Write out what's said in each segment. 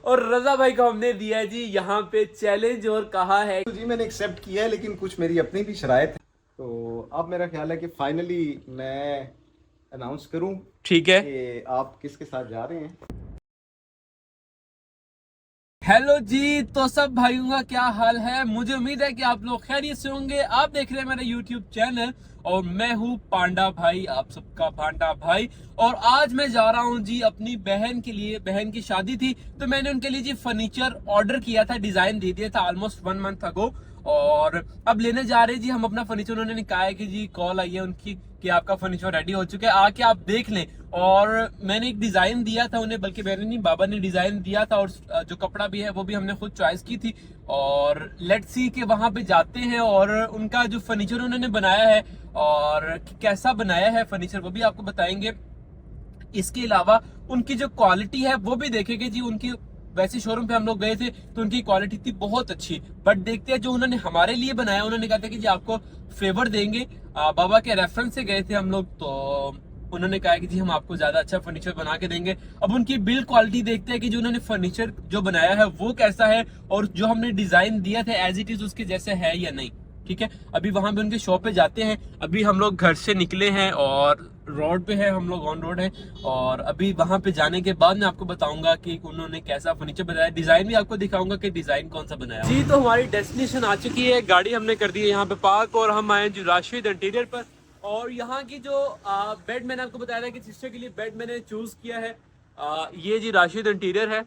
और रजा भाई को हमने दिया है जी यहाँ पे चैलेंज और कहा है तो जी मैंने एक्सेप्ट किया है, लेकिन कुछ मेरी अपनी भी शराइत है। तो अब मेरा ख्याल है कि फाइनली मैं अनाउंस करूं ठीक है। कि आप किसके साथ जा रहे हैं। हेलो जी, तो सब भाइयों का क्या हाल है। मुझे उम्मीद है कि आप लोग खैरियत से होंगे। आप देख रहे हैं मेरा यूट्यूब चैनल और मैं हूँ पांडा भाई, आप सबका पांडा भाई। और आज मैं जा रहा हूँ जी अपनी बहन के लिए, बहन की शादी थी तो मैंने उनके लिए जी फर्नीचर ऑर्डर किया था, डिजाइन दे दिया था ऑलमोस्ट 1 मंथ अगो। और अब लेने जा रहे हैं जी हम अपना फर्नीचर। उन्होंने कहा है कि जी कॉल आई है उनकी कि आपका फर्नीचर रेडी हो चुका है, आके आप देख लें। और मैंने एक डिजाइन दिया था उन्हें, बल्कि मैंने नहीं, बाबा ने डिजाइन दिया था और जो कपड़ा भी है वो भी हमने खुद चॉइस की थी। और लेट्स सी के वहां पे जाते हैं और उनका जो फर्नीचर उन्होंने बनाया है और कैसा बनाया है फर्नीचर वो भी आपको बताएंगे। इसके अलावा उनकी जो क्वालिटी है वो भी देखेंगे जी। उनकी वैसे शोरूम पे हम लोग गए थे तो उनकी क्वालिटी थी बहुत अच्छी, बट देखते हैं जो उन्होंने हमारे लिए बनाया। उन्होंने कहा था कि जी आपको फेवर देंगे, बाबा के रेफरेंस से गए थे हम लोग, तो उन्होंने कहा कि जी हम आपको ज्यादा अच्छा फर्नीचर बना के देंगे। अब उनकी बिल्ड क्वालिटी देखते हैं कि जो उन्होंने फर्नीचर जो बनाया है वो कैसा है और जो हमने डिजाइन दिया था एज इट इज उसके जैसे है या नहीं। ठीक है, अभी वहां पे उनके शॉप पे जाते हैं। अभी हम लोग घर से निकले हैं और रोड पे है, हम लोग ऑन रोड है। और अभी वहां पे जाने के बाद मैं आपको बताऊंगा कि उन्होंने कैसा फर्नीचर बनाया, डिजाइन भी आपको दिखाऊंगा कि डिजाइन कौन सा बनाया जी। तो हमारी डेस्टिनेशन आ चुकी है, गाड़ी हमने कर दी है यहाँ पे पार्क और हम आए जी राशिद इंटीरियर पर। और यहाँ की जो बेड मैंने आपको बताया था कि सिस्टर के लिए बेड मैंने चूज किया है, ये जी राशिद इंटीरियर है।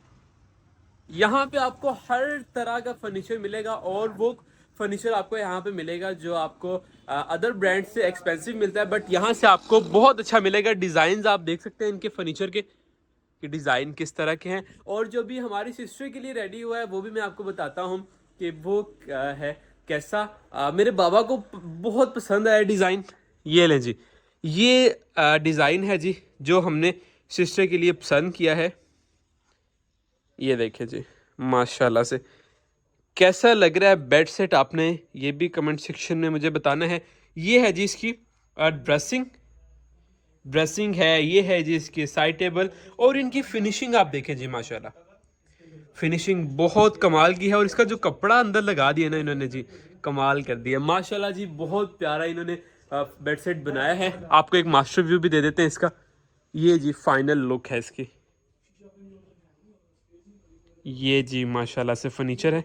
यहाँ पे आपको हर तरह का फर्नीचर मिलेगा और वो फर्नीचर आपको यहाँ पे मिलेगा जो आपको अदर ब्रांड से एक्सपेंसिव मिलता है, बट यहाँ से आपको बहुत अच्छा मिलेगा। डिजाइन आप देख सकते हैं इनके फर्नीचर के कि डिजाइन किस तरह के हैं। और जो भी हमारी सिस्टर के लिए रेडी हुआ है वो भी मैं आपको बताता हूँ कि वो है कैसा। मेरे बाबा को बहुत पसंद आया डिजाइन। ये लें जी, ये डिजाइन है जी जो हमने सिस्टर के लिए पसंद किया है। ये देखें जी, माशाल्लाह से कैसा लग रहा है बेड सेट, आपने ये भी कमेंट सेक्शन में मुझे बताना है। ये है जी इसकी ड्रेसिंग ड्रेसिंग है, ये है जी इसकी साइड टेबल। और इनकी फिनिशिंग आप देखें जी, माशाल्लाह फिनिशिंग बहुत कमाल की है। और इसका जो कपड़ा अंदर लगा दिया ना इन्होंने जी, कमाल कर दिया माशाल्लाह जी। बहुत प्यारा इन्होंने बेड सेट बनाया है। आपको एक मास्टर व्यू भी दे देते हैं इसका। ये जी फाइनल लुक है इसकी, ये जी माशाल्लाह से फर्नीचर है,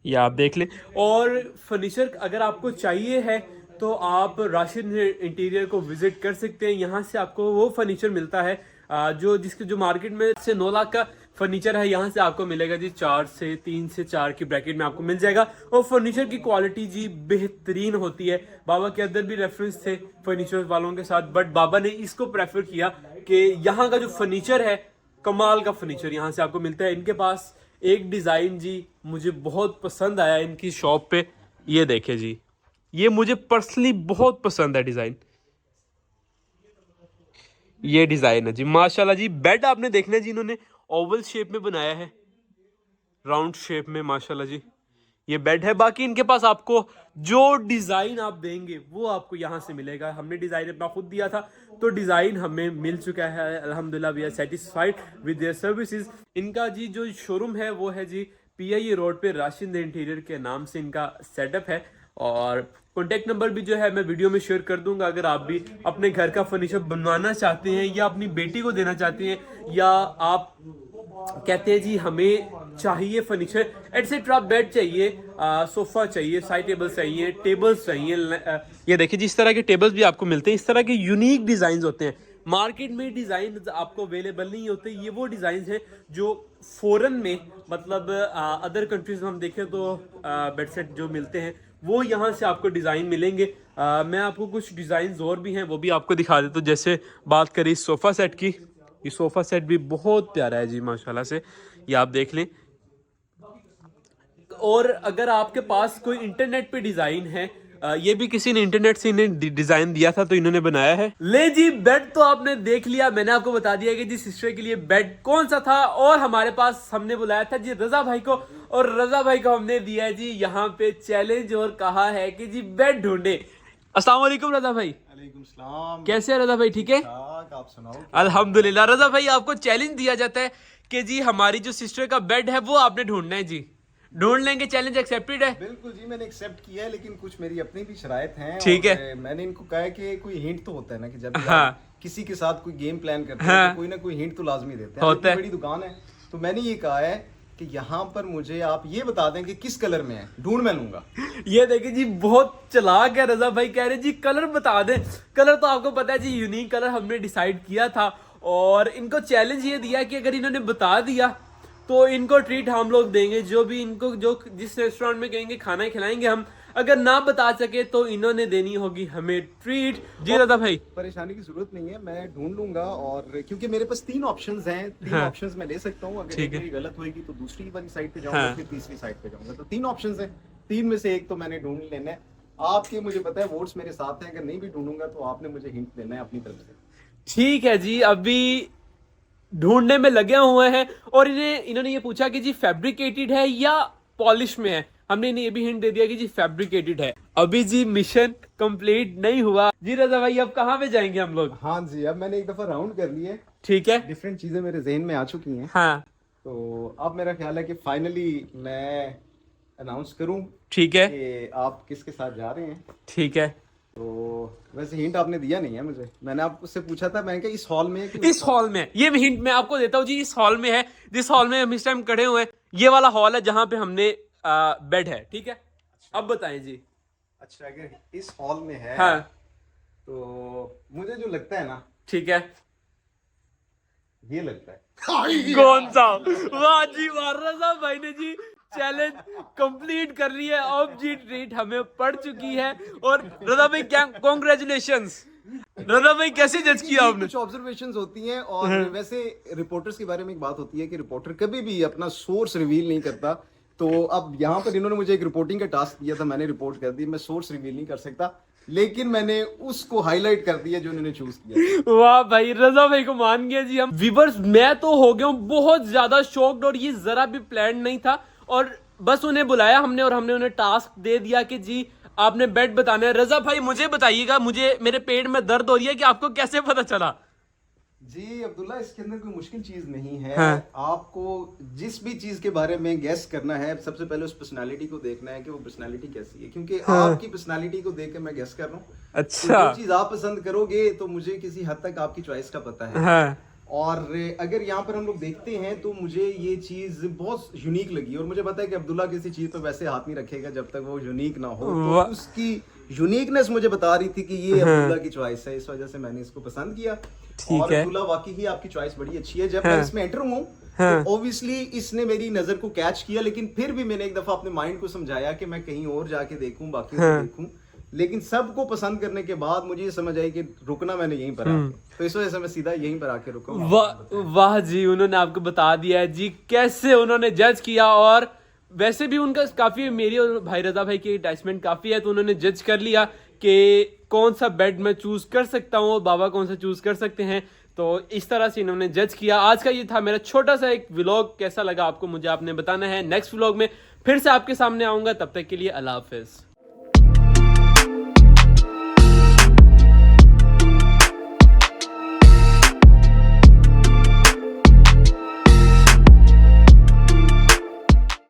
ये आप देख लें। और फर्नीचर अगर आपको चाहिए है तो आप राशिद इंटीरियर को विजिट कर सकते हैं। यहाँ से आपको वो फर्नीचर मिलता है जो जिसके जो मार्केट में से 9 लाख का फर्नीचर है, यहाँ से आपको मिलेगा जी 3 से 4 की ब्रैकेट में आपको मिल जाएगा। और फर्नीचर की क्वालिटी जी बेहतरीन होती है। बाबा के अंदर भी रेफरेंस थे फर्नीचर वालों के साथ, बट बाबा ने इसको प्रेफर किया कि यहाँ का जो फर्नीचर है कमाल का फर्नीचर यहाँ से आपको मिलता है। इनके पास एक डिजाइन जी मुझे बहुत पसंद आया इनकी शॉप पे, ये देखे जी, ये मुझे पर्सनली बहुत पसंद है डिजाइन। ये डिजाइन है जी माशाल्लाह जी। बेड आपने देखना है जी, इन्होंने ओवल शेप में बनाया है, राउंड शेप में माशाल्लाह जी ये बेड है। बाकी इनके पास आपको जो डिजाइन आप देंगे वो आपको यहाँ से मिलेगा। हमने डिजाइन अपना खुद दिया था तो डिजाइन हमें मिल चुका है अल्हम्दुलिल्लाह। We are satisfied with their services. इनका जी जो शोरूम है वो है जी पीआईए रोड पे, राशिद इंटीरियर के नाम से इनका सेटअप है। और कॉन्टेक्ट नंबर भी जो है मैं वीडियो में शेयर कर दूंगा। अगर आप भी अपने घर का फर्नीचर बनवाना चाहते हैं या अपनी बेटी को देना चाहते हैं, या आप कहते हैं जी हमें चाहिए फर्नीचर एटसेट्रा, बेड चाहिए, सोफा चाहिए, साइड टेबल चाहिए, टेबल्स चाहिए। ये देखिए जिस तरह के टेबल्स भी आपको मिलते हैं, इस तरह के यूनिक डिजाइन होते हैं। मार्केट में डिजाइन आपको अवेलेबल नहीं होते। ये वो डिजाइन है जो फॉरेन में, मतलब अदर कंट्रीज में हम देखें तो बेड सेट जो मिलते हैं वो यहाँ से आपको डिजाइन मिलेंगे। मैं आपको कुछ डिजाइन और भी हैं वो भी आपको दिखा देता हूँ। जैसे बात करें इस सोफा सेट की, ये सोफा सेट भी बहुत प्यारा है जी माशाल्लाह से, ये आप देख लें। और अगर आपके पास कोई इंटरनेट पे डिजाइन है, ये भी किसी ने इंटरनेट से इन्हें डिजाइन दिया था तो इन्होंने बनाया है। ले जी बेड तो आपने देख लिया, मैंने आपको बता दिया कि जी सिस्टर के लिए बेड कौन सा था। और हमारे पास हमने बुलाया था जी रजा भाई को, और रजा भाई को हमने दिया है जी यहाँ पे चैलेंज और कहा है कि जी बेड ढूंढे। अस्सलाम वालेकुम रजा भाई। वालेकुम सलाम। कैसे है रजा भाई, ठीक है? आप सुनाओ। अल्हम्दुलिल्लाह। रजा भाई आपको चैलेंज दिया जाता है कि जी हमारी जो सिस्टर का बेड है वो आपने ढूंढना है जी। ढूंढ लेंगे, चैलेंज एक्सेप्टेड है। बिल्कुल जी, मैंने एक्सेप्ट किया है, लेकिन कुछ मेरी अपनी भी शराइत हैं। ठीक और है। मैंने इनको कहा है कि कोई हिंट तो होता है ना, कि जब भी हाँ। आप किसी के साथ कोई गेम प्लान करते हाँ। हैं तो कोई ना कोई हिंट तो लाजमी देते हैं। होता है। बड़ी दुकान है, तो मैंने ये कहा है कि यहाँ पर मुझे आप ये बता दें कि किस कलर में है, ढूंढ मैं लूंगा। ये देखिए जी, बहुत चालाक है रजा भाई, कह रहे जी कलर बता दें। कलर तो आपको पता है जी, यूनिक कलर हमने डिसाइड किया था, और इनको चैलेंज ये दिया कि अगर इन्होंने बता दिया तो इनको ट्रीट हम लोग देंगे, जो भी इनको जो जिस रेस्टोरेंट में कहेंगे खाना ही खिलाएंगे हम। अगर ना बता सके तो इन्होंने देनी होगी हमें ट्रीट। जी रजा भाई, परेशानी की जरूरत नहीं है, मैं ढूंढ लूंगा। और क्योंकि मेरे पास 3 ऑप्शंस हैं, 3 हाँ। ऑप्शंस मैं ले सकता हूँ। अगर ठीक है। मेरी गलत होगी तो दूसरी वाली साइड पे जाऊंगा, हाँ। फिर तीसरी साइड पे जाऊंगा। तो 3 ऑप्शंस हैं, 3 में से एक तो मैंने ढूंढ लेना है। आपके मुझे पता है वोट्स मेरे साथ हैं, अगर नहीं भी ढूंढूंगा तो आपने मुझे हिंट देना है अपनी तरफ से। ठीक है जी, अभी ढूंढने में लगे हुए हैं। और इन्होंने ये पूछा कि जी फैब्रिकेटेड है या पॉलिश में है। हमने इन्हें ये भी हिंट दे दिया कि जी फैब्रिकेटेड है। अभी जी मिशन कंप्लीट नहीं हुआ। जी रजा भाई, अब कहाँ पे जाएंगे हम लोग? हाँ जी, अब मैंने एक दफा राउंड कर लिए, ठीक है। डिफरेंट चीजें मेरे जहन में आ चुकी हैं। हाँ तो अब मेरा ख्याल है कि फाइनली मैं अनाउंस करूं ठीक है। कि आप किसके साथ जा रहे हैं। ठीक है। तो वैसे हिंट आपने दिया नहीं है मुझे, मैंने आपसे पूछा था, मैंने कहा इस हॉल में है कि इस हॉल में, ये हिंट मैं आपको देता हूँ जी, इस हॉल में है। जिस हॉल में हम इस टाइम खड़े हुए हैं, ये वाला हॉल है जहाँ पे हमने बेड है। ठीक है, अब बताएं जी। अच्छा, अगर इस हॉल में है हाँ तो मुझे जो लगता है ना, ठीक है। ये लगता है। कौन सा? वाह जी वाह, रजा भाई ने जी चैलेंज कंप्लीट कर लिया है। अब जी ट्रीट हमें पड़ चुकी है। और रजा भाई, क्या कॉन्ग्रेचुलेशंस। रजा भाई, कैसे जज किया आपने? कुछ ऑब्जर्वेशंस होती हैं, और वैसे रिपोर्टर्स के बारे में एक बात होती है कि रिपोर्टर कभी भी अपना सोर्स रिवील नहीं करता। तो अब यहाँ पर इन्होंने मुझे एक रिपोर्टिंग का टास्क दिया था, मैंने रिपोर्ट कर दी। मैं सोर्स रिवील नहीं कर सकता, लेकिन मैंने उसको हाईलाइट कर दिया जो इन्होंने चूज किया। वाह भाई, रजा भाई को मान गया जी हम। व्यूअर्स, मैं तो हो गया हूँ बहुत ज्यादा शॉक्ड, और ये जरा भी प्लान नहीं था। और बस उन्हें बुलाया हमने, और हमने उन्हें टास्क दे दिया कि जी आपने बेड बताना है। रजा भाई, मुझे बताइएगा, मेरे पेट में दर्द हो रही है कि आपको कैसे पता चला? जी अब्दुल्ला, इसके अंदर कोई मुश्किल चीज नहीं है। हाँ। आपको जिस भी चीज के बारे में गेस करना है, सबसे पहले उस पर्सनालिटी को देखना है कि वो पर्सनालिटी कैसी है। क्योंकि आपकी पर्सनालिटी को देख के मैं गेस कर रहा हूँ। अच्छा। तो जो चीज आप पसंद करोगे तो मुझे किसी हद तक आपकी चॉइस का पता है। हाँ। और अगर यहाँ पर हम लोग देखते हैं तो मुझे ये चीज बहुत यूनिक लगी, और मुझे पता है कि अब्दुल्ला किसी चीज पे वैसे हाथ नहीं रखेगा जब तक वो यूनिक ना हो। तो उसकी यूनिकनेस मुझे बता रही थी कि ये अब्दुल्ला की चॉइस है, इस वजह से मैंने इसको पसंद किया। और अब्दुल्ला, वाकई ही आपकी चॉइस बड़ी अच्छी है। जब मैं इसमें एंटर हूँ तो ऑब्वियसली इसने मेरी नजर को कैच किया, लेकिन फिर भी मैंने एक दफा अपने माइंड को समझाया कि मैं कहीं और जाके देखूं, बाकी को देखूं। लेकिन सबको पसंद करने के बाद मुझे ये समझ आई कि रुकना मैंने यहीं पर आके, तो इस वजह से मैं सीधा यहीं पर आके रुका हूं। वाह जी, उन्होंने आपको बता दिया है जी कैसे उन्होंने जज किया। और वैसे भी उनका काफी, मेरी और भाई रजा भाई की अटैचमेंट काफी है, तो उन्होंने जज कर लिया कि कौन सा बेड मैं चूज कर सकता हूँ और बाबा कौन सा चूज कर सकते हैं। तो इस तरह से इन्होंने जज किया। आज का ये था मेरा छोटा सा एक व्लॉग। कैसा लगा आपको मुझे आपने बताना है। नेक्स्ट व्लॉग में फिर से आपके सामने आऊंगा, तब तक के लिए अल्लाह हाफिज।